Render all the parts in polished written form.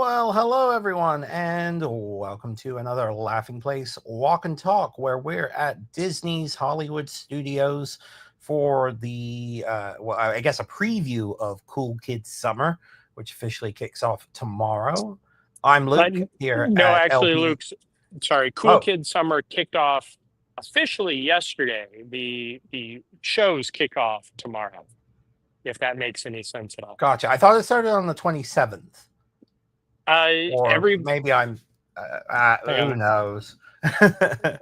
Well, hello everyone, and welcome to another Laughing Place Walk and Talk, where we're at Disney's Hollywood Studios for the, I guess a preview of Cool Kids Summer, which officially kicks off tomorrow. I'm Luke here No, at actually, LP. Luke's sorry. Cool Oh, Kids Summer kicked off officially yesterday. The shows kick off tomorrow, if that makes any sense at all. gotcha. I thought it started on the 27th, or Every maybe I'm, who knows? But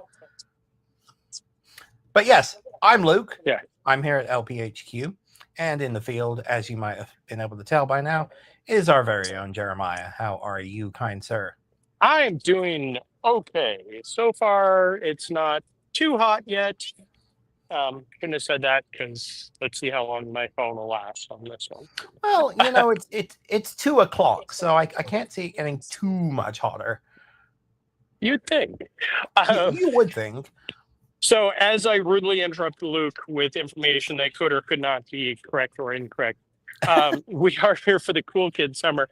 yes, I'm Luke. Yeah. I'm here at LPHQ, and in the field, as you might have been able to tell by now, is our very own Jeremiah. How are you, kind sir? I'm doing okay so far. It's not too hot yet. Couldn't have said that because let's see how long my phone will last on this one. Well, it's 2 o'clock, so I can't see it getting too much hotter. You'd think. You would think. So as I rudely interrupt Luke with information that could or could not be correct or incorrect, we are here for the Cool Kids Summer.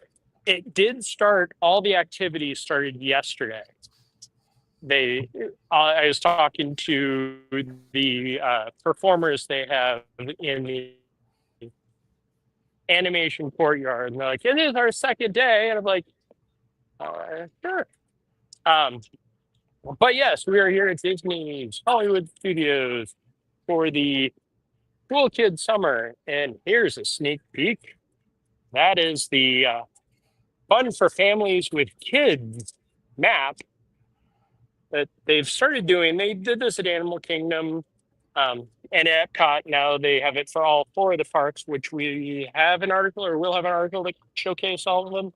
It did start, all the activities started yesterday. I was talking to the performers they have in the animation courtyard, and they're like, "It is our second day," and I'm like, "Sure." But yes, we are here at Disney's Hollywood Studios for the Cool Kids Summer, and here's a sneak peek. That is the Fun for Families with Kids map that they've started doing. They did this at Animal Kingdom and at Epcot. Now they have it for all 4 of the parks, which we have an article or will have an article that showcase all of them.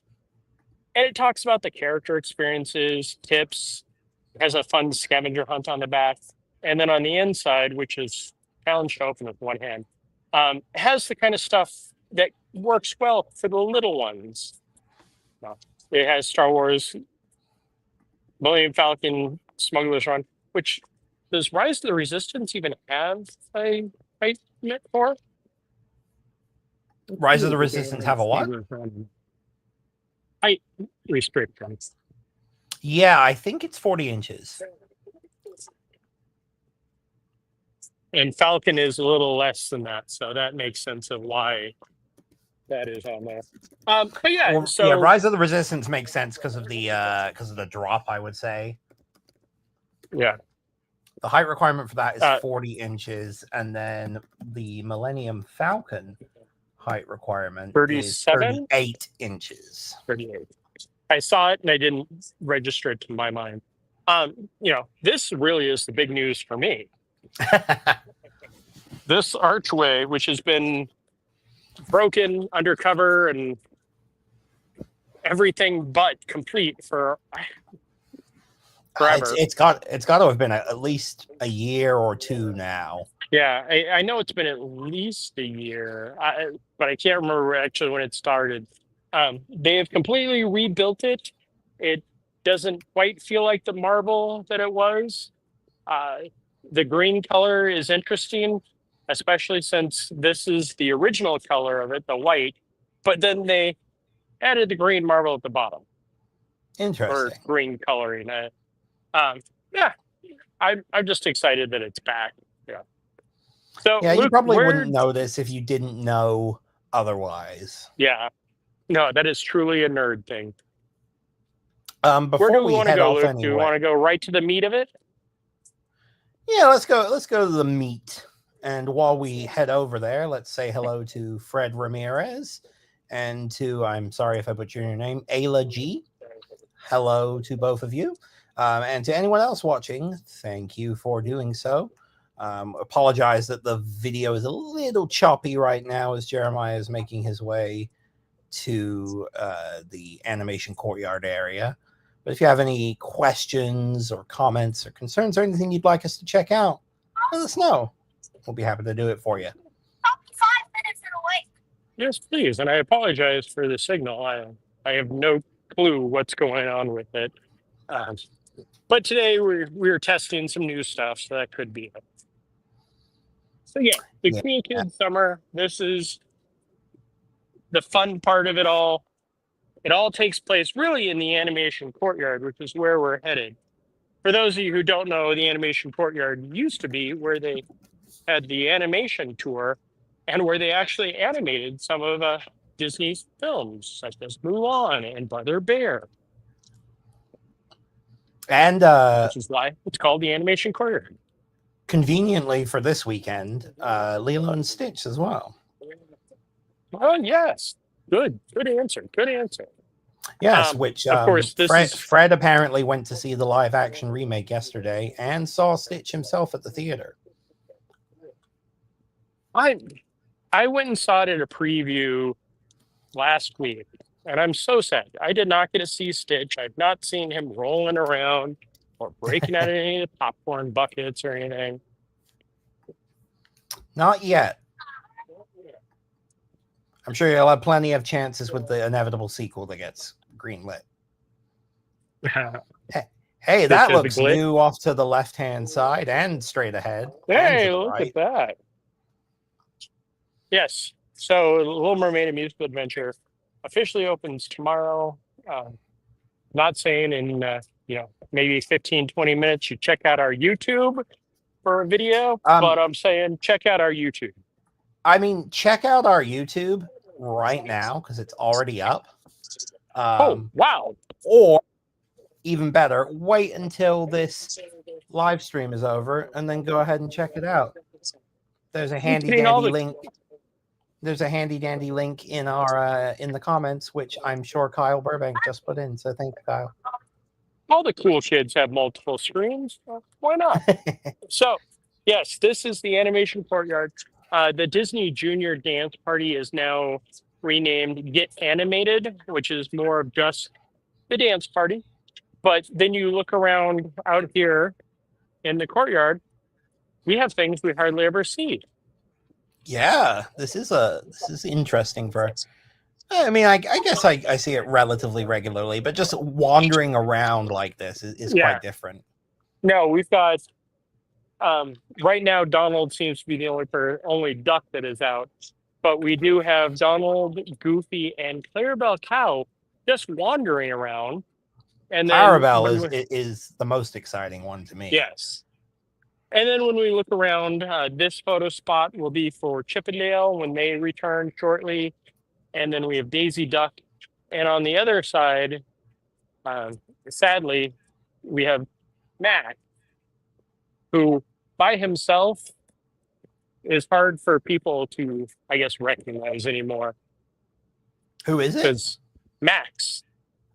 And it talks about the character experiences, tips, has a fun scavenger hunt on the back. And then on the inside, which is challenge to open with one hand, has the kind of stuff that works well for the little ones. It has Star Wars, Millennium Falcon, Smuggler's Run, which does Rise of the Resistance even have a height limit for? Rise of the Resistance have a what? Height restrictions. Yeah, I think it's 40 inches. And Falcon is a little less than that, so that makes sense of why that is on there. But yeah, Well, so yeah, Rise of the Resistance makes sense because of the drop, I would say. Yeah. The height requirement for that is 40 inches, and then the Millennium Falcon height requirement 37? is 38 inches. 38. I saw it and I didn't register it to my mind. This really is the big news for me. This archway, which has been broken, undercover, and everything but complete for forever. It's got to have been at least a year or two now. Yeah, I know it's been at least a year, but I can't remember actually when it started. They have completely rebuilt it. It doesn't quite feel like the marble that it was. The green color is interesting, especially since this is the original color of it, the white, but then they added the green marble at the bottom. Interesting. Or green coloring. Yeah, I'm just excited that it's back. Yeah. So yeah, Luke, you probably wouldn't know this if you didn't know otherwise. Yeah. No, that is truly a nerd thing. Before Where do we want to go, Luke? anyway, Do we want to go right to the meat of it? Yeah, let's go to the meat. And while we head over there, let's say hello to Fred Ramirez and to, I'm sorry if I butchered your name, Ayla G. Hello to both of you. And to anyone else watching, thank you for doing so. Apologize that the video is a little choppy right now as Jeremiah is making his way to the animation courtyard area. But if you have any questions or comments or concerns or anything you'd like us to check out, let us know. We'll be happy to do it for you. 5 minutes away. Yes, please. And I apologize for the signal. I have no clue what's going on with it. But today we're testing some new stuff, so that could be it. So yeah, the Cool Kids Summer. This is the fun part of it all. It all takes place really in the animation courtyard, which is where we're headed. For those of you who don't know, the animation courtyard used to be where they had the animation tour and where they actually animated some of Disney's films, such as Mulan and Brother Bear, And which is why it's called the animation courtyard. conveniently for this weekend, Lilo and Stitch as well. Oh, yes. Good answer. Good answer. Yes, which of course, this is Fred apparently went to see the live action remake yesterday and saw Stitch himself at the theater. I went and saw it at a preview last week, and I'm so sad. I did not get to see Stitch. I've not seen him rolling around or breaking out of any of the popcorn buckets or anything. Not yet. I'm sure you'll have plenty of chances with the inevitable sequel that gets greenlit. Hey, that looks new off to the left-hand side and straight ahead. Hey, look at that. Yes. So Little Mermaid, a musical adventure, officially opens tomorrow. Not saying in maybe 15, 20 minutes you check out our YouTube for a video, but I'm saying check out our YouTube. I mean, check out our YouTube right now because it's already up. Oh, wow. Or even better, wait until this live stream is over and then go ahead and check it out. There's a handy dandy link. There's a handy dandy link in our in the comments, which I'm sure Kyle Burbank just put in. So thank you, Kyle. All the cool kids have multiple screens. Why not? So, yes, this is the animation courtyard. The Disney Junior Dance Party is now renamed Get Animated, which is more of just the dance party. But then you look around out here in the courtyard, we have things we hardly ever see. Yeah, this is interesting for. I mean, I guess I see it relatively regularly, but just wandering around like this is quite different. No, we've got right now. Donald seems to be the only duck that is out, but we do have Donald, Goofy, and Clarabelle Cow just wandering around. And then Clarabelle is the most exciting one to me. Yes. And then when we look around, this photo spot will be for Chippendale when they return shortly. And then we have Daisy Duck. And on the other side, sadly, we have Mac, who by himself is hard for people to, I guess, recognize anymore. Who is it? Because Max.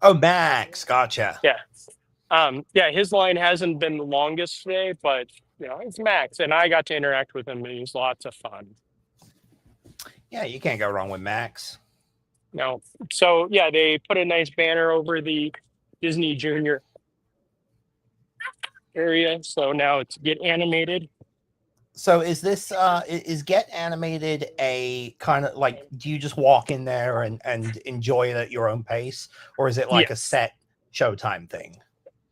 Oh, Max. Gotcha. Yeah. His line hasn't been the longest today, but it's Max, and I got to interact with him, and he's lots of fun. Yeah, you can't go wrong with Max. No. So, yeah, they put a nice banner over the Disney Junior area, so now it's Get Animated. So is this is Get Animated a kind of like, do you just walk in there and enjoy it at your own pace, or is it like a set showtime thing?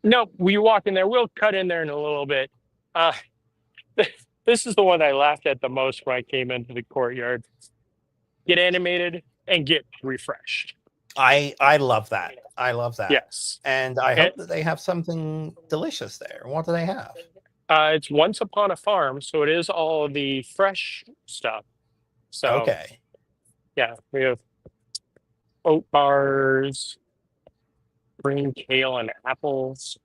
No, we walk in there. We'll cut in there in a little bit. This is the one I laughed at the most when I came into the courtyard. Get animated and get refreshed. I love that. I love that. Yes. And I hope that they have something delicious there. What do they have? It's Once Upon a Farm, so it is all the fresh stuff. So okay. Yeah, we have oat bars, green kale and apples.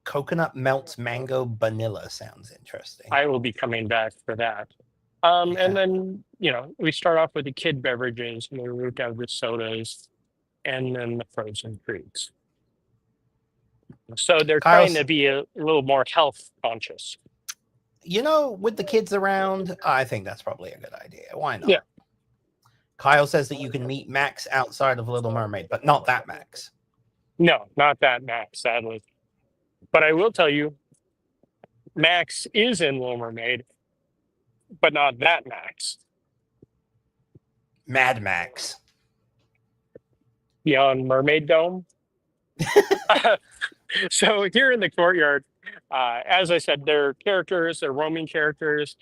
Coconut melts mango vanilla sounds interesting. I will be coming back for that. And then, we start off with the kid beverages, and we move down to sodas, and then the frozen treats. So they're trying to be a little more health conscious. With the kids around, I think that's probably a good idea. Why not? Yeah. Kyle says that you can meet Max outside of Little Mermaid, but not that Max. No, not that Max, sadly. But I will tell you, Max is in Little Mermaid, but not that Max. Mad Max. Beyond Mermaid Dome. So here in the courtyard, as I said, they're roaming characters.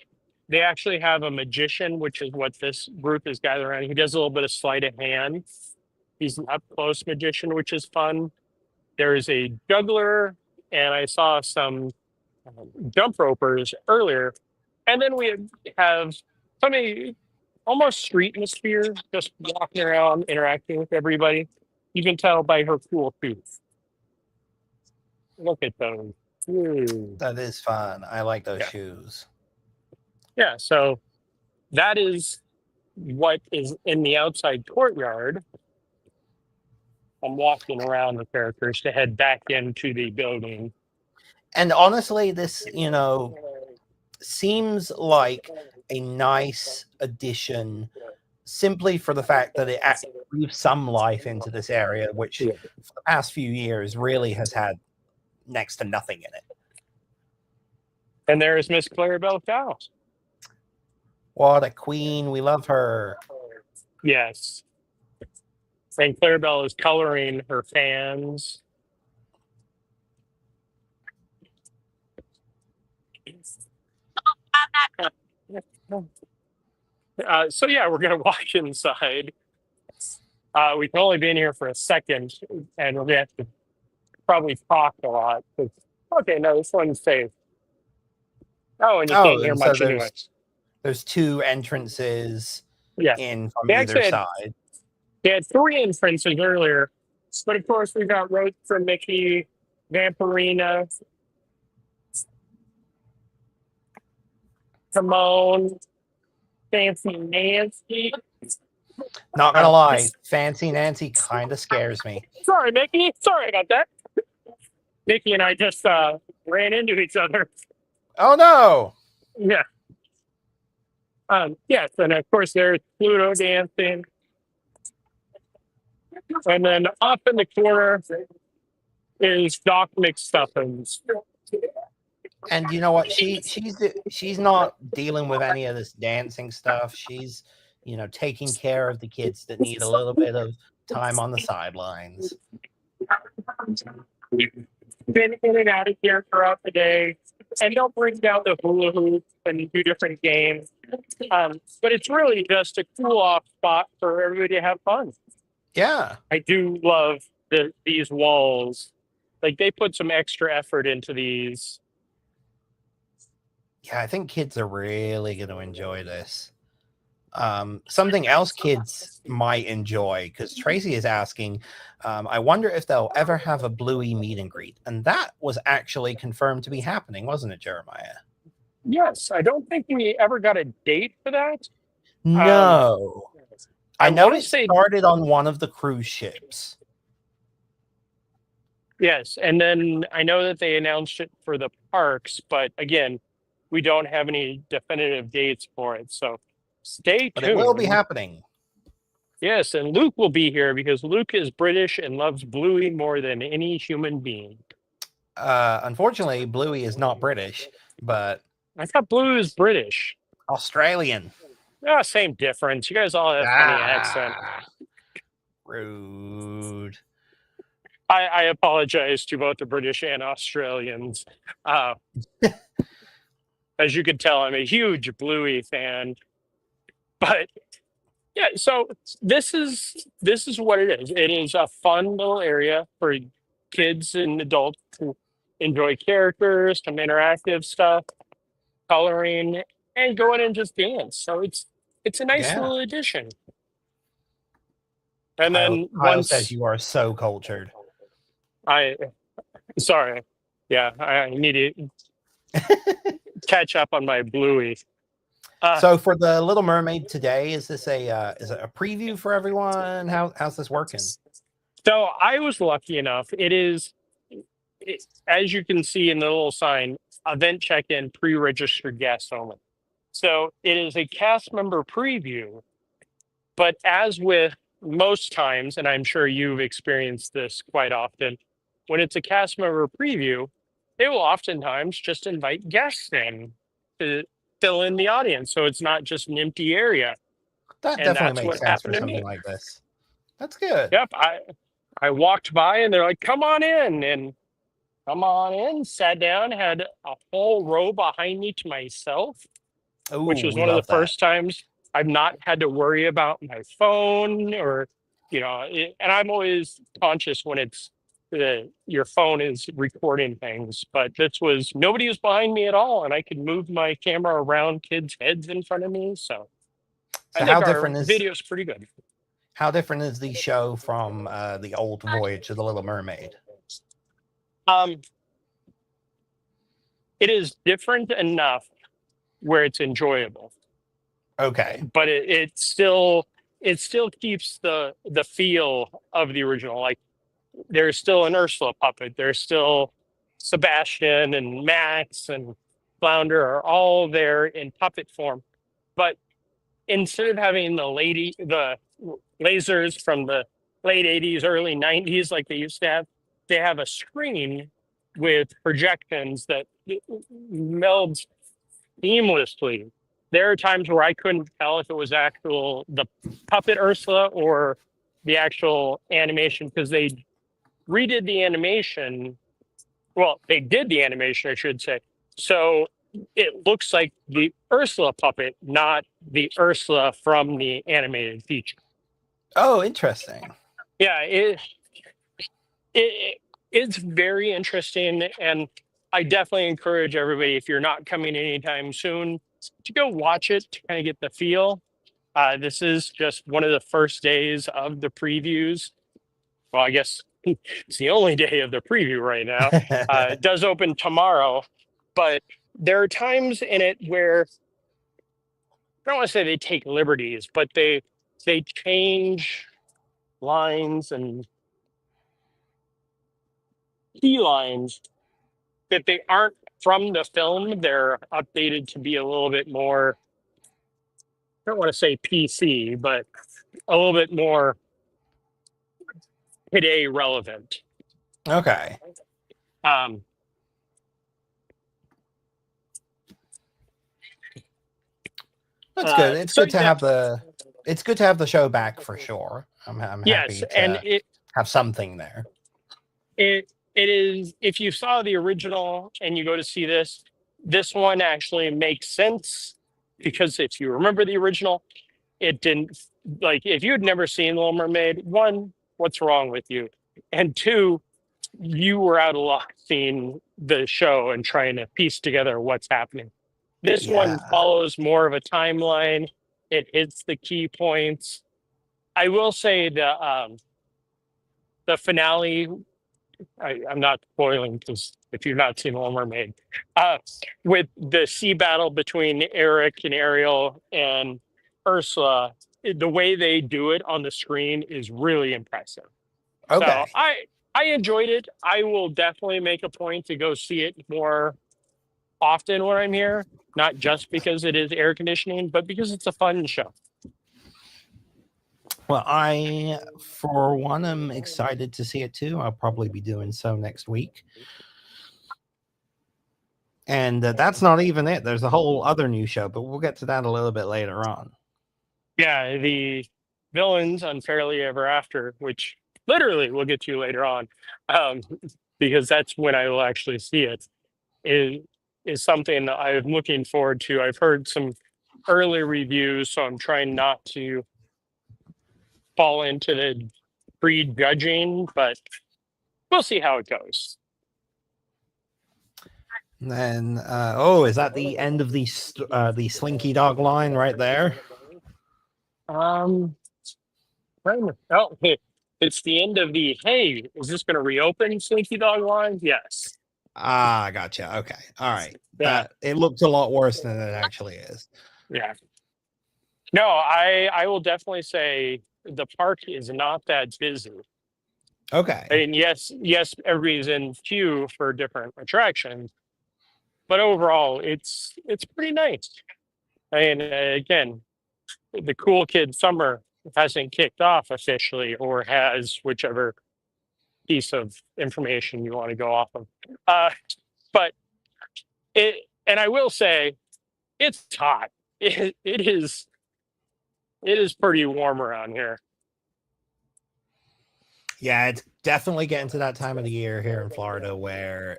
They actually have a magician, which is what this group is gathering around. He does a little bit of sleight of hand. He's an up close magician, which is fun. There is a juggler, and I saw some jump ropers earlier. And then we have somebody almost street atmosphere, just walking around, interacting with everybody. You can tell by her cool shoes. Look at those. Ooh. That is fun. I like those Yeah. shoes. Yeah, so that is what is in the outside courtyard. I'm walking around the characters to head back into the building. And honestly, this, seems like a nice addition simply for the fact that it actually breathes some life into this area, which for the past few years really has had next to nothing in it. And there is Miss Clarabelle Cow. What a queen. We love her. Yes. And Clarabelle is coloring her fans. So yeah, we're gonna walk inside. We can only be in here for a second, and we're gonna have to probably talk a lot. Okay, no, this one's safe. Oh, and you can't hear and so much anyway. there's two entrances Yeah, in from They either actually side. they had 3 entrances earlier, but of course we got Roast for Mickey, Vampirina, Timon, Fancy Nancy. Not gonna lie, Fancy Nancy kind of scares me. Sorry, Mickey. Sorry about that. Mickey and I just ran into each other. Oh no! Yeah. Yes, and of course there's Pluto dancing. And then up in the corner is Doc McStuffins. And you know what? She's not dealing with any of this dancing stuff. She's taking care of the kids that need a little bit of time on the sidelines. Been in and out of here throughout the day, and they'll bring down the hula hoop and do different games. But it's really just a cool off spot for everybody to have fun. Yeah. I do love these walls. Like, they put some extra effort into these. Yeah, I think kids are really going to enjoy this. Something else kids might enjoy, because Tracy is asking, I wonder if they'll ever have a Bluey meet and greet. And that was actually confirmed to be happening, wasn't it, Jeremiah? Yes, I don't think we ever got a date for that. No. I know wanna it started on one of the cruise ships. Yes, and then I know that they announced it for the parks, but again, we don't have any definitive dates for it. So stay tuned. But it will be happening. Yes, and Luke will be here because Luke is British and loves Bluey more than any human being. Unfortunately, Bluey is not British, but I thought Bluey was British. Australian. Ah, same difference. You guys all have funny accent. Rude. I apologize to both the British and Australians. As you can tell, I'm a huge Bluey fan. But yeah, so this is what it is. It is a fun little area for kids and adults to enjoy characters, some interactive stuff, coloring, and go in and just dance. So it's a nice little addition. And then Kyle once says you are so cultured. Sorry. Yeah, I need to catch up on my Bluey. So for the Little Mermaid today, is this is it a preview for everyone? How's this working? So I was lucky enough. As you can see in the little sign, event check-in, pre-registered guests only. So it is a cast member preview, but as with most times, and I'm sure you've experienced this quite often, when it's a cast member preview, they will oftentimes just invite guests in to fill in the audience, so it's not just an empty area. That And definitely makes sense for something like this. That's good. Yep, I walked by and they're like, "Come on in," and come on in. Sat down, had a whole row behind me to myself, Ooh, which was we one of the love that. first times I've not had to worry about my phone or And I'm always conscious when it's your phone is recording things, but nobody was behind me at all, and I could move my camera around kids' heads in front of me. So I So think our video's pretty good. how different is the show from the old Voyage of the Little Mermaid? It is different enough where it's enjoyable. Okay. But it still keeps the feel of the original. Like there's still an Ursula puppet. There's still Sebastian and Max and Flounder are all there in puppet form. But instead of having the lasers from the late 80s, early 90s, like they used to have, they have a screen with projections that melds seamlessly. There are times where I couldn't tell if it was the puppet Ursula or the actual animation because they redid the animation. Well, they did the animation, I should say. So it looks like the Ursula puppet, not the Ursula from the animated feature. Oh, interesting. Yeah, it's very interesting, and I definitely encourage everybody, if you're not coming anytime soon, to go watch it to kind of get the feel. This is just one of the first days of the previews. Well, I guess it's the only day of the preview right now. It does open tomorrow, but there are times in it where I don't want to say they take liberties, but they change lines and key lines that they aren't from the film. They're updated to be a little bit more, I don't want to say PC, but a little bit more today relevant. Okay. That's good. It's good to have the show back for sure. I'm happy to have something there. It is, if you saw the original and you go to see this one actually makes sense, because if you remember the original, it didn't, like, if you had never seen Little Mermaid, one, what's wrong with you? And two, you were out of luck seeing the show and trying to piece together what's happening. This one follows more of a timeline. It hits the key points. I will say the finale, I'm not spoiling because if you've not seen Little Mermaid, with the sea battle between Eric and Ariel and Ursula, the way they do it on the screen is really impressive. Okay. So I enjoyed it. I will definitely make a point to go see it more often when I'm here, not just because it is air conditioning, but because it's a fun show. Well, I, for one, am excited to see it too. I'll probably be doing so next week. And that's not even it. There's a whole other new show, but we'll get to that a little bit later on. Yeah, the Villains Unfairly Ever After, which literally we'll get to later on, because that's when I will actually see it, is something that I'm looking forward to. I've heard some early reviews, so I'm trying not to fall into the prejudging, but we'll see how it goes. And then, is that the end of the Slinky Dog line right there? It's the end of the, hey, is this going to reopen Slinky Dog line? Yes. Ah, gotcha. Okay. All right. Yeah. It looks a lot worse than it actually is. Yeah. No, I will definitely say the park is not that busy. Okay. I mean, yes, everybody's in queue for different attractions, but overall, it's pretty nice. I mean, again, the Cool Kid Summer hasn't kicked off officially, or has, whichever piece of information you want to go off of. But and I will say, it's hot. It is pretty warm around here. Yeah, it's definitely getting to that time of the year here in Florida where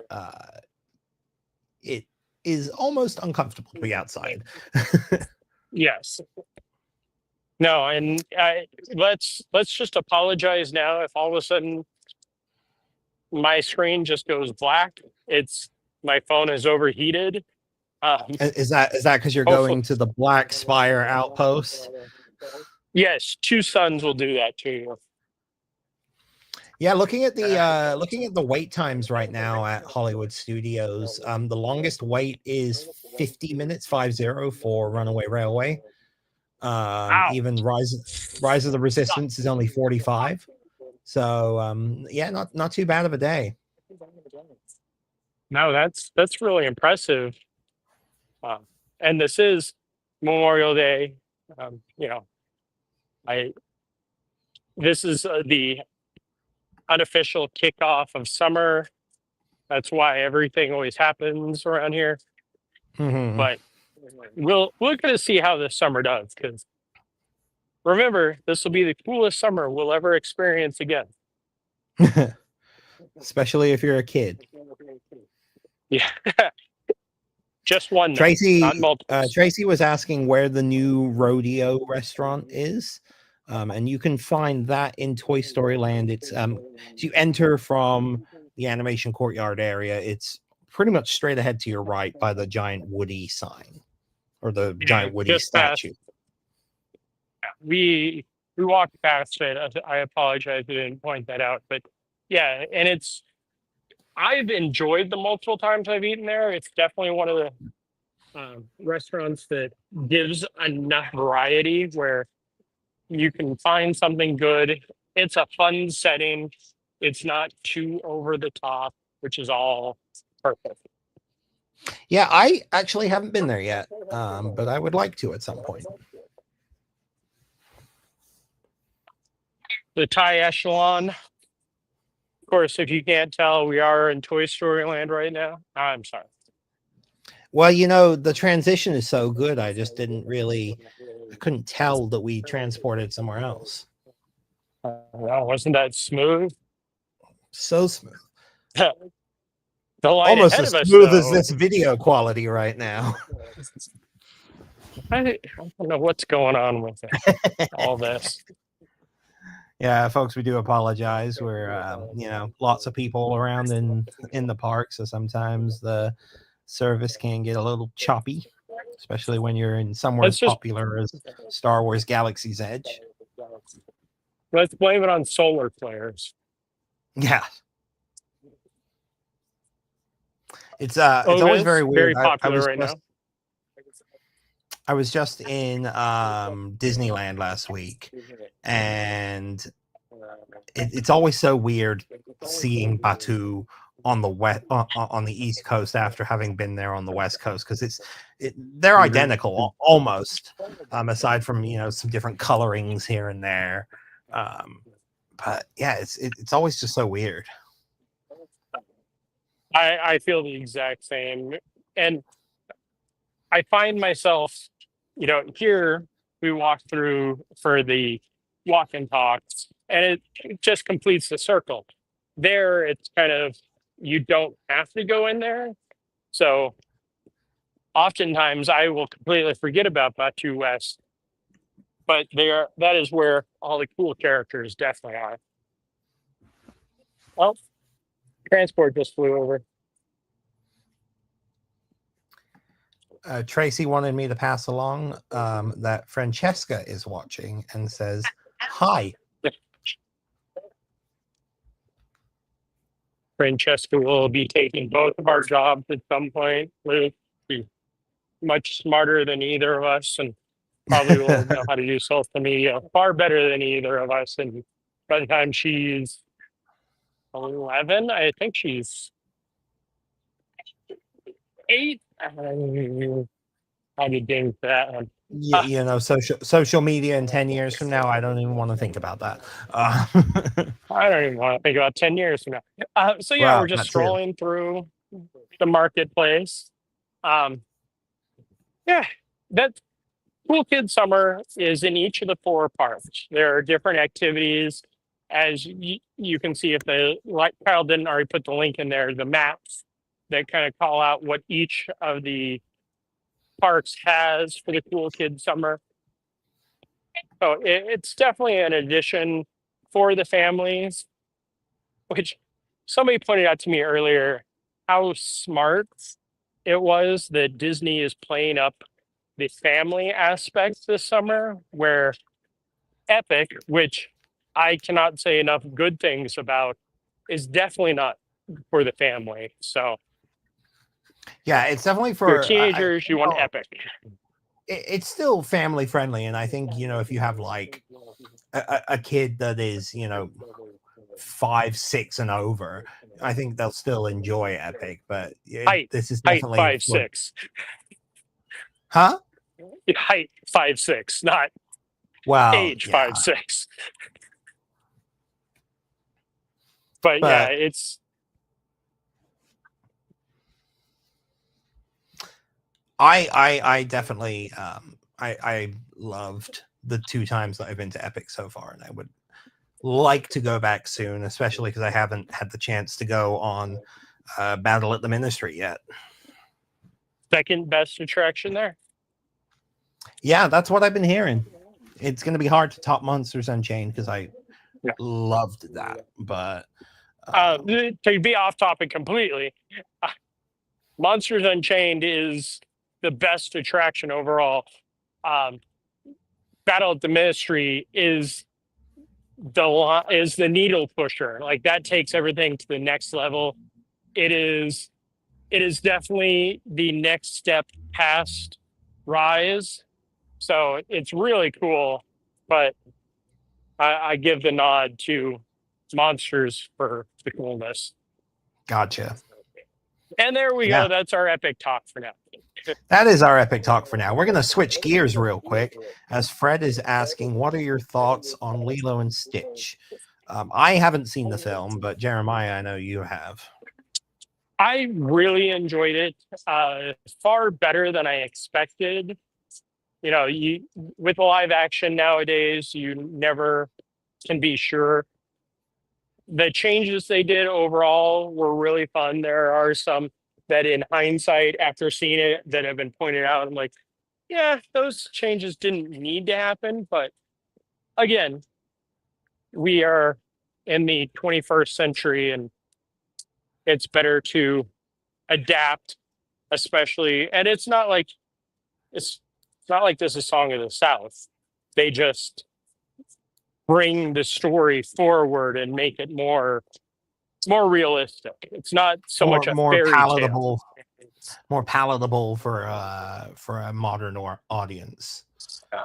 it is almost uncomfortable to be outside. Yes. No, and let's just apologize now if all of a sudden my screen just goes black. It's my phone is overheated. Is that because you're Hopefully, going to the Black Spire outpost? yes, two suns will do that to you. Yeah, looking at the wait times right now at Hollywood Studios, the longest wait is 50 minutes, 50 for Runaway Railway. Wow. Even Rise of the Resistance is only 45. So yeah, not too bad of a day. No, that's really impressive. And this is Memorial Day. You know, this is the unofficial kickoff of summer. That's why everything always happens around here. Mhm. But we're going to see how this summer does, because remember, this will be the coolest summer we'll ever experience again. Especially if you're a kid. Yeah. Just one, though, Tracy not multiple. Tracy was asking where the new rodeo restaurant is. And you can find that in Toy Story Land. It's as you enter from the animation courtyard area, it's pretty much straight ahead to your right by the giant Woody sign, or the giant Woody just past. statue. We walked past it. I apologize, I didn't point that out, but yeah, and I've enjoyed the multiple times I've eaten there. It's definitely one of the restaurants that gives enough variety where you can find something good. It's a fun setting. It's not too over the top, which is all perfect. Yeah, I actually haven't been there yet, but I would like to at some point. The Thai Echelon. Of course, if you can't tell, we are in Toy Story Land right now. I'm sorry. Well, the transition is so good. I just I couldn't tell that we transported somewhere else. Well, wasn't that smooth? So smooth. The line Almost ahead as of us, smooth as though, this video quality right now. I don't know what's going on with it, all this. Yeah, folks, we do apologize. We're lots of people around in the park, so sometimes the service can get a little choppy, especially when you're in somewhere as popular as Star Wars Galaxy's Edge. Let's blame it on solar flares. Yeah. It's always very weird. Very popular right now. I was just in Disneyland last week, and it's always so weird seeing Batu on the East Coast after having been there on the West Coast, because they're identical almost, aside from some different colorings here and there. But yeah, it's always just so weird. I feel the exact same, and I find myself, here we walk through for the walk and talks, and it just completes the circle. There, it's kind of, you don't have to go in there. So oftentimes I will completely forget about Batu West, but that is where all the cool characters definitely are. Well, transport just flew over. Tracy wanted me to pass along that Francesca is watching and says, hi. Francesca will be taking both of our jobs at some point. We'll be much smarter than either of us, and probably will know how to do social media far better than either of us. And by the time she's 11, I think she's 8. How do you ding that one? Yeah, social media in 10 years from now, I don't even want to think about that. I don't even want to think about 10 years from now. So yeah, we're just strolling through the marketplace. Yeah, that Cool Kid Summer is in each of the 4 parks. There are different activities, as you can see. If Kyle didn't already put the link in there, the maps that kind of call out what each of the parks has for the Cool Kid Summer. So it's definitely an addition for the families, which somebody pointed out to me earlier how smart it was that Disney is playing up the family aspect this summer, where Epic, which I cannot say enough good things about, is definitely not for the family. So Yeah, it's definitely if you're for teenagers, you want Epic. It's still family friendly, and I think if you have like a kid that is 5, 6, and over, I think they'll still enjoy Epic. But this is Height definitely 5'6", huh? height 5'6", not Well, age yeah, 5'6". But yeah, but it's I definitely I loved the 2 times that I've been to Epic so far, and I would like to go back soon, especially because I haven't had the chance to go on Battle at the Ministry yet. second best attraction there. Yeah, that's what I've been hearing. It's going to be hard to top Monsters Unchained because I loved that, but to be off topic completely, Monsters Unchained is the best attraction overall. Battle at the Ministry is the needle pusher. Like that takes everything to the next level. It is definitely the next step past Rise. So it's really cool, but I give the nod to Monsters for the coolness. gotcha. And there we go. That's our epic talk for now. That is our epic talk for now. We're going to switch gears real quick as Fred is asking, what are your thoughts on Lilo and Stitch? I haven't seen the film, but Jeremiah, I know you have. I really enjoyed it. Far better than I expected. With live action nowadays, you never can be sure. The changes they did overall were really fun. There are some that in hindsight, after seeing it, that have been pointed out. I'm like, yeah, those changes didn't need to happen. But again, we are in the 21st century and it's better to adapt, especially. And it's not like this is Song of the South. They just bring the story forward and make it more realistic. It's not so much a fairy palatable, tale. More palatable for a modern audience. Yeah.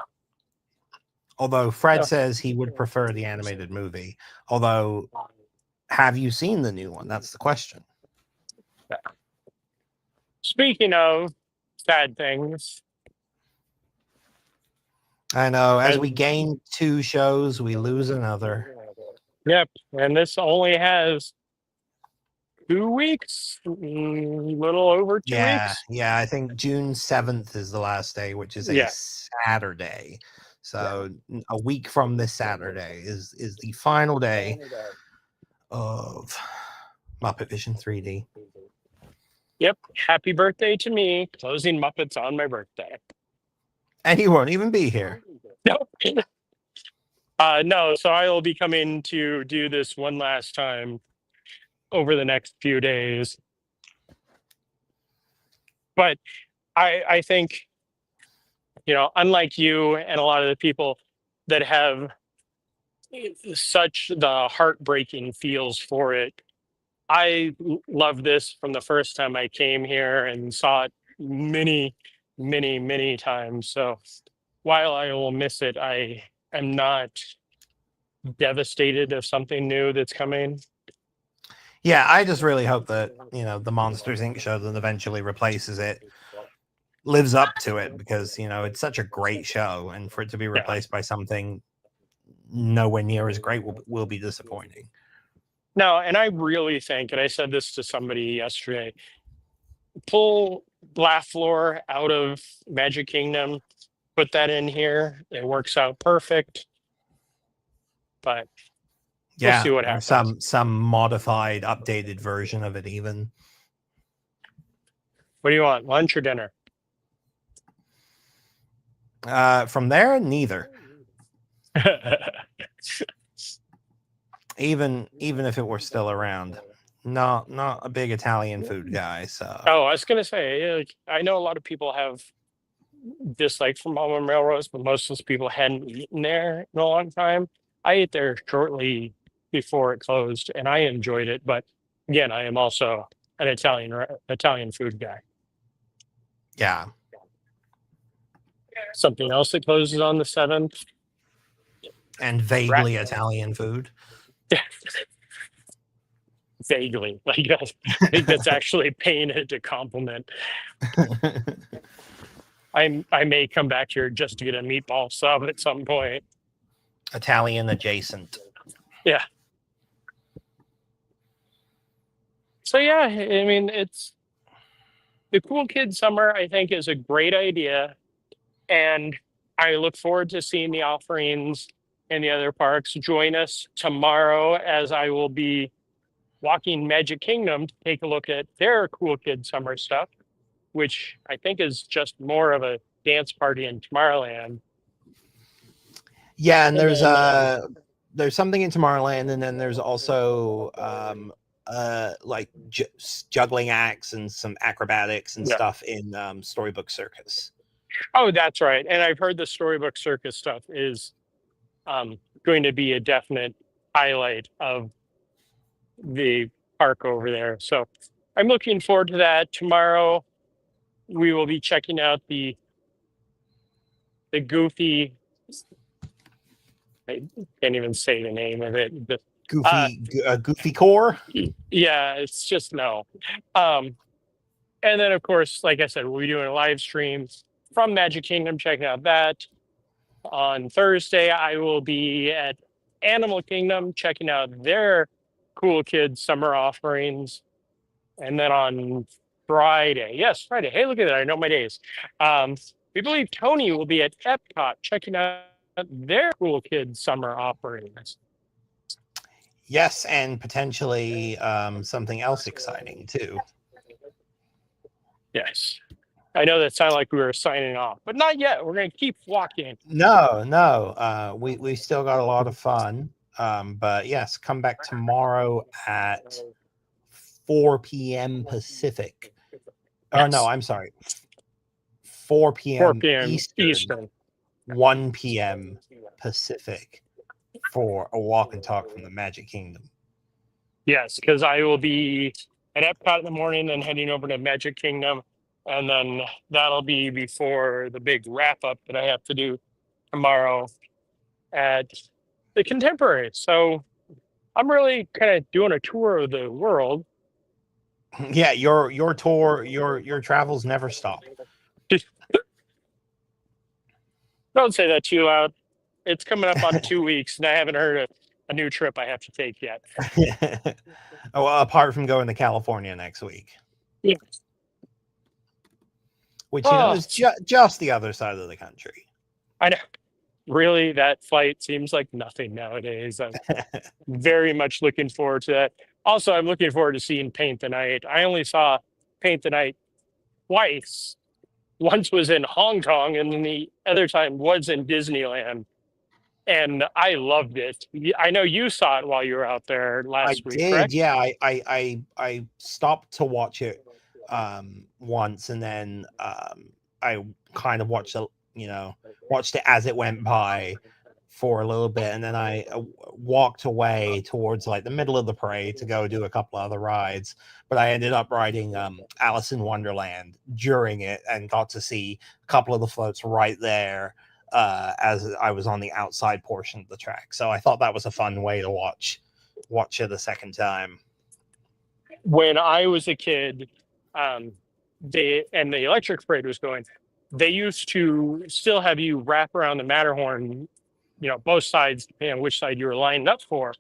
Although Fred says he would prefer the animated movie. Although, have you seen the new one? That's the question. Yeah. Speaking of sad things, I know. As we gain 2 shows, we lose another. Yep, and this only has 2 weeks, a little over 2 weeks. Yeah, I think June 7th is the last day, which is a Saturday. So a week from this Saturday is the final day of Muppet Vision 3D. Yep, happy birthday to me, closing Muppets on my birthday. And he won't even be here. Nope. No, so I will be coming to do this one last time over the next few days. But I think, unlike you and a lot of the people that have such the heartbreaking feels for it, I love this from the first time I came here and saw it many, many, many times. So while I will miss it, I am not devastated of something new that's coming. Yeah, I just really hope that, the Monsters Inc. show that eventually replaces it lives up to it because, it's such a great show. And for it to be replaced by something nowhere near as great will be disappointing. No, and I really think, and I said this to somebody yesterday, pull Laugh Floor out of Magic Kingdom, put that in here. It works out perfect. But we'll see what happens. Some modified, updated version of it even. What do you want, lunch or dinner? From there, neither. Even if it were still around. Not a big Italian food guy, so Oh, I was gonna say, like, I know a lot of people have dislike for Mama Melrose, but most of those people hadn't eaten there in a long time. I ate there shortly before it closed, and I enjoyed it. But again, I am also an Italian food guy. yeah. Something else that closes on the 7th. And vaguely Italian food. Vaguely, like I think that's actually paying it a compliment. I may come back here just to get a meatball sub at some point. Italian adjacent. Yeah. So yeah, I mean, it's the Cool Kid Summer, I think, is a great idea. And I look forward to seeing the offerings in the other parks. Join us tomorrow as I will be walking Magic Kingdom to take a look at their Cool Kid Summer stuff, which I think is just more of a dance party in Tomorrowland. Yeah, and there's something in Tomorrowland, and then there's also like juggling acts and some acrobatics and stuff in Storybook Circus. Oh, that's right. And I've heard the Storybook Circus stuff is going to be a definite highlight of the park over there. So I'm looking forward to that. Tomorrow we will be checking out the Goofy. I can't even say the name of it. Goofy Core. Yeah, it's just no. And then of course, like I said, we'll be doing a live stream from Magic Kingdom, checking out that. On Thursday, I will be at Animal Kingdom, checking out their Cool Kids Summer offerings. And then on Friday, hey, look at that, I know my days. We believe Tony will be at Epcot, checking out their Cool Kids Summer offerings. Yes, and potentially something else exciting too. Yes. I know that sounded like we were signing off, but not yet. We're going to keep walking. No. We still got a lot of fun. But yes, come back tomorrow at 4 p.m. Pacific. Yes. Oh, no, I'm sorry. 4 p.m. Eastern, 1 p.m. Pacific for a walk and talk from the Magic Kingdom. Yes, because I will be at Epcot in the morning, then heading over to Magic Kingdom. And then that'll be before the big wrap up that I have to do tomorrow at the Contemporary. So I'm really kind of doing a tour of the world. Yeah, your tour, your travels never stop. Don't say that too loud. It's coming up on 2 weeks, and I haven't heard a new trip I have to take yet. Oh, well, apart from going to California next week. Yeah. Which is just the other side of the country. I know. Really, that flight seems like nothing nowadays. I'm very much looking forward to that. Also, I'm looking forward to seeing Paint the Night. I only saw Paint the Night twice. Once was in Hong Kong, and then the other time was in Disneyland. And I loved it. I know you saw it while you were out there last week, correct? Yeah. I stopped to watch it once, and then I kind of watched it as it went by for a little bit, and then I walked away towards like the middle of the parade to go do a couple other rides, but I ended up riding Alice in Wonderland during it and got to see a couple of the floats right there as I was on the outside portion of the track. So I thought that was a fun way to watch it a second time. When I was a kid, the electric parade was going, they used to still have you wrap around the Matterhorn, both sides, depending on which side you were lined up for.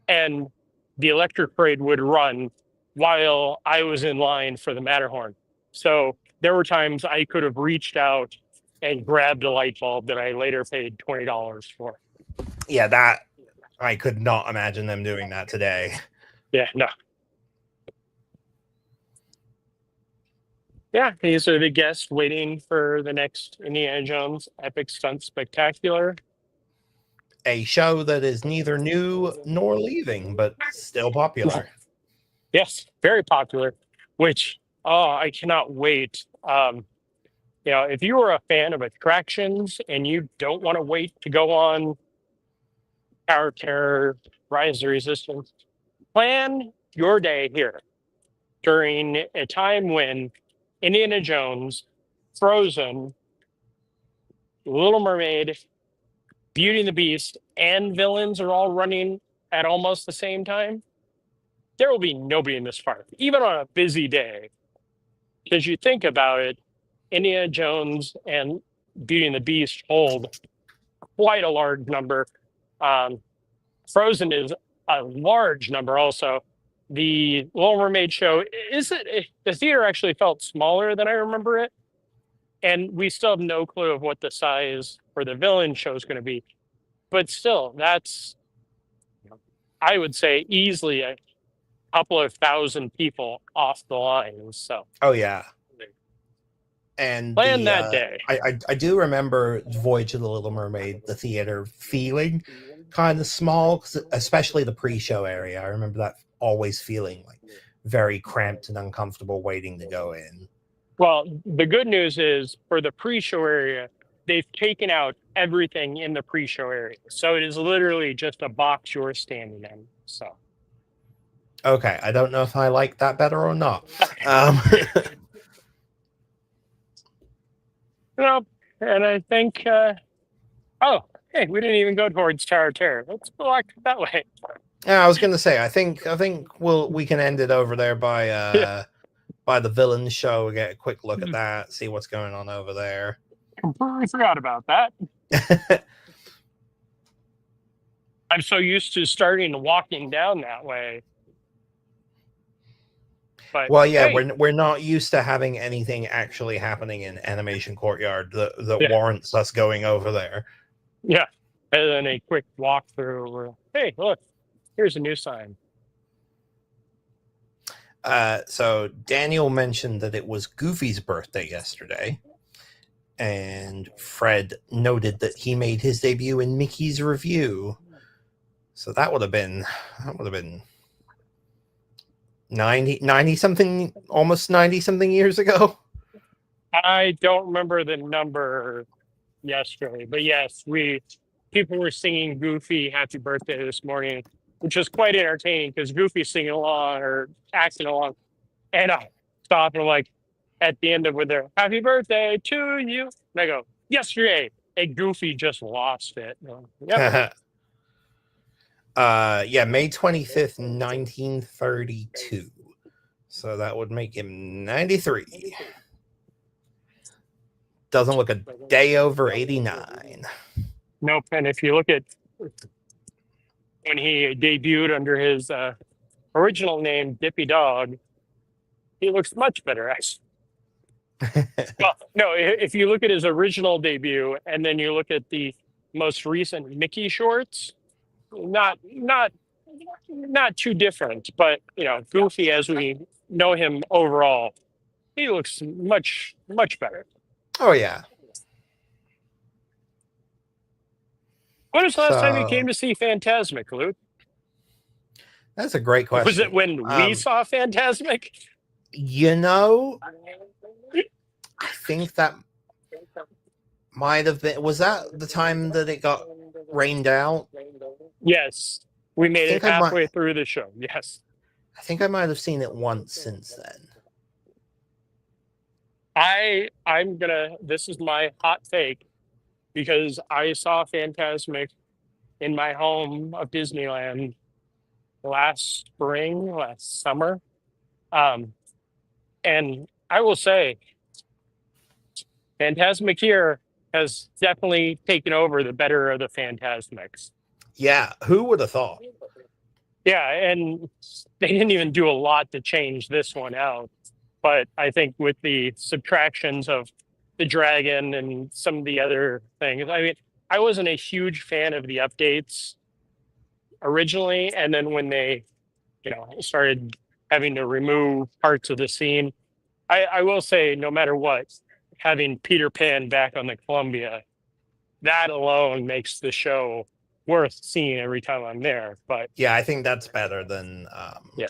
And the electric parade would run while I was in line for the Matterhorn. So there were times I could have reached out and grabbed a light bulb that I later paid $20 for. Yeah, that I could not imagine them doing that today. Yeah, no. Yeah, these are the guests waiting for the next Indiana Jones Epic Stunt Spectacular. a show that is neither new nor leaving, but still popular. Yes, very popular. Which I cannot wait. If you are a fan of attractions and you don't want to wait to go on Tower of Terror, Rise of the Resistance, plan your day here during a time when Indiana Jones, Frozen, Little Mermaid, Beauty and the Beast, and Villains are all running at almost the same time. There will be nobody in this park, even on a busy day. Because you think about it, Indiana Jones and Beauty and the Beast hold quite a large number. Frozen is a large number also. The Little Mermaid show, the theater actually felt smaller than I remember it. And we still have no clue of what the size for the villain show is going to be. But still, that's, I would say, easily a couple of thousand people off the line. So, Oh yeah, and plan that day. I do remember Voyage of the Little Mermaid, the theater feeling kind of small, especially the pre-show area. I remember that always feeling like very cramped and uncomfortable waiting to go in. Well, the good news is for the pre-show area, they've taken out everything in the pre-show area. So it is literally just a box you're standing in. So. Okay, I don't know if I like that better or not. And I think, hey, we didn't even go towards Tower of Terror. Let's go that way. Yeah, I was going to say, I think we can end it over there by the villain show. Get a quick look at that, see what's going on over there. Completely forgot about that. I'm so used to starting walking down that way. But, well, yeah, hey, we're not used to having anything actually happening in Animation Courtyard that warrants us going over there. Yeah, and then a quick walkthrough where, hey, look, here's a new sign. So Daniel mentioned that it was Goofy's birthday yesterday, and Fred noted that he made his debut in Mickey's Review. So that would have been 90 something, almost 90 something years ago. I don't remember the number yesterday, but yes, people were singing Goofy Happy Birthday this morning, which was quite entertaining because Goofy's singing along or acting along, and I stop and like at the end of with their Happy Birthday to you, and I go, yesterday, and Goofy just lost it. Yep. May 25th, 1932. So that would make him 93. Doesn't look a day over 89. Nope. And if you look at when he debuted under his original name, Dippy Dog, he looks much better, actually. Well, no, if you look at his original debut and then you look at the most recent Mickey shorts, not too different, but Goofy, as we know him overall, he looks much better. Oh yeah. When was the last time you came to see Fantasmic, Luke? That's a great question. Was it when we saw Fantasmic? I think that might have been. Was that the time that it got rained out? Yes. We made it halfway through the show. Yes. I think I might have seen it once since then. This is my hot take because I saw Fantasmic in my home of Disneyland last summer. And I will say, Fantasmic here has definitely taken over the better of the Fantasmics. Yeah, who would have thought? Yeah, and they didn't even do a lot to change this one out. But I think with the subtractions of the dragon and some of the other things, I mean, I wasn't a huge fan of the updates originally. And then when they, started having to remove parts of the scene, I will say, no matter what, having Peter Pan back on the Columbia, that alone makes the show worth seeing every time I'm there. But Yeah, I think that's better than Yeah.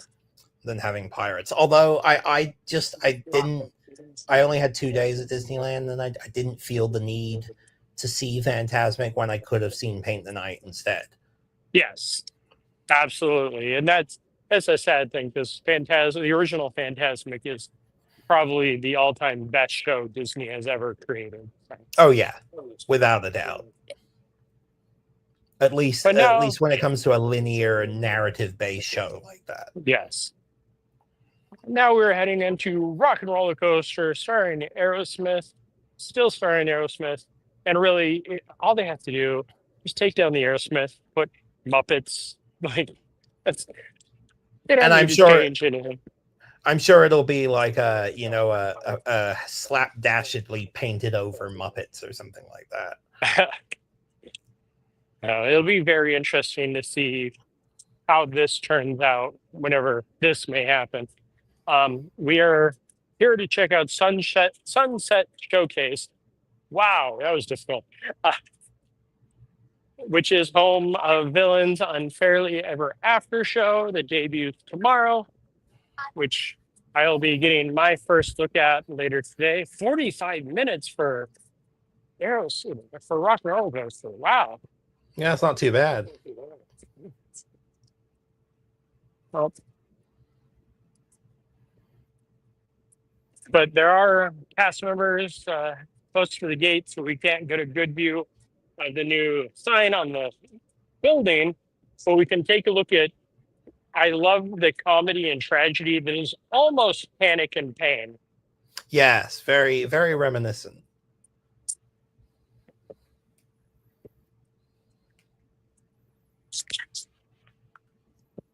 than having pirates. Although I only had 2 days at Disneyland, and I didn't feel the need to see Fantasmic when I could have seen Paint the Night instead. yes, absolutely. And that's a sad thing because the original Fantasmic is probably the all-time best show Disney has ever created. Oh yeah, without a doubt. At least when it comes to a linear narrative-based show like that. Yes. Now we're heading into Rock and Roller Coaster, starring Aerosmith, still starring Aerosmith, and really all they have to do is take down the Aerosmith, put Muppets, like that's. They don't And need I'm to sure change anything. I'm sure it'll be like a slapdashedly painted over Muppets or something like that. It'll be very interesting to see how this turns out whenever this may happen. We are here to check out Sunset Showcase. Wow, that was difficult. Which is home of Villains Unfairly Ever After show that debuts tomorrow, which I'll be getting my first look at later today. 45 minutes for Rock and Roller Coaster. Wow. Yeah, it's not too bad. Well, but there are cast members close to the gate, so we can't get a good view of the new sign on the building. So we can take a look at. I love the comedy and tragedy that is almost Panic and Pain. Yes, very, very reminiscent.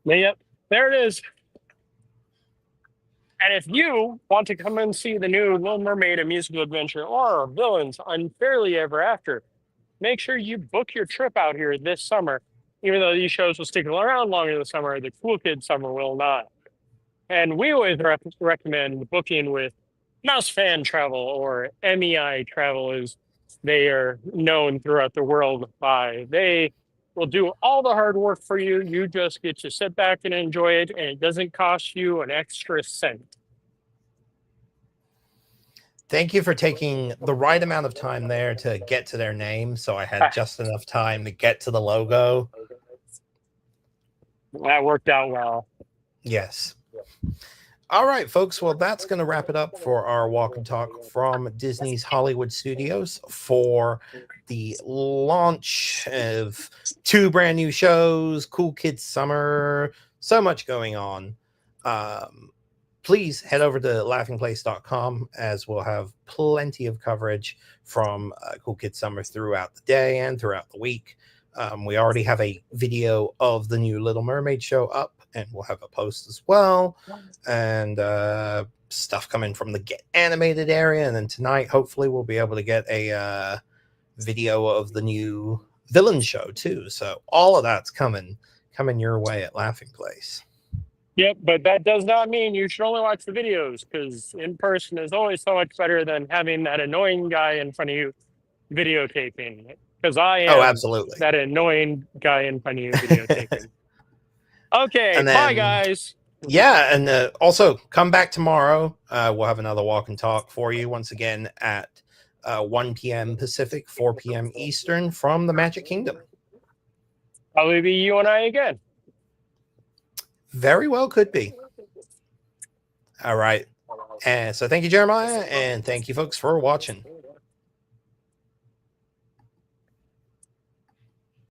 Yep, there it is. And if you want to come and see the new Little Mermaid, a musical adventure, or Villains Unfairly Ever After, make sure you book your trip out here this summer. Even though these shows will stick around longer this summer, the Cool Kids Summer will not. And we always recommend booking with Mouse Fan Travel, or MEI Travel, as they are known throughout the world by. They will do all the hard work for you. You just get to sit back and enjoy it, and it doesn't cost you an extra cent. Thank you for taking the right amount of time there to get to their name, so I had just enough time to get to the logo. That worked out well. Yes. All right, folks. Well, that's going to wrap it up for our walk and talk from Disney's Hollywood Studios for the launch of 2 brand new shows, Cool Kids Summer, so much going on. Please head over to laughingplace.com, as we'll have plenty of coverage from Cool Kids Summer throughout the day and throughout the week. We already have a video of the new Little Mermaid show up, and we'll have a post as well, and stuff coming from the Get Animated area. And then tonight, hopefully, we'll be able to get a video of the new Villain show too. So all of that's coming your way at Laughing Place. Yep, but that does not mean you should only watch the videos, because in person is always so much better than having that annoying guy in front of you videotaping. Because I am absolutely that annoying guy in front of you videotaping. Okay, and then, bye guys. Yeah, and also come back tomorrow. We'll have another walk and talk for you once again at 1 p.m. Pacific, 4 p.m. Eastern from the Magic Kingdom. Probably be you and I again. Very well could be. All right. And so thank you, Jeremiah, and thank you folks for watching.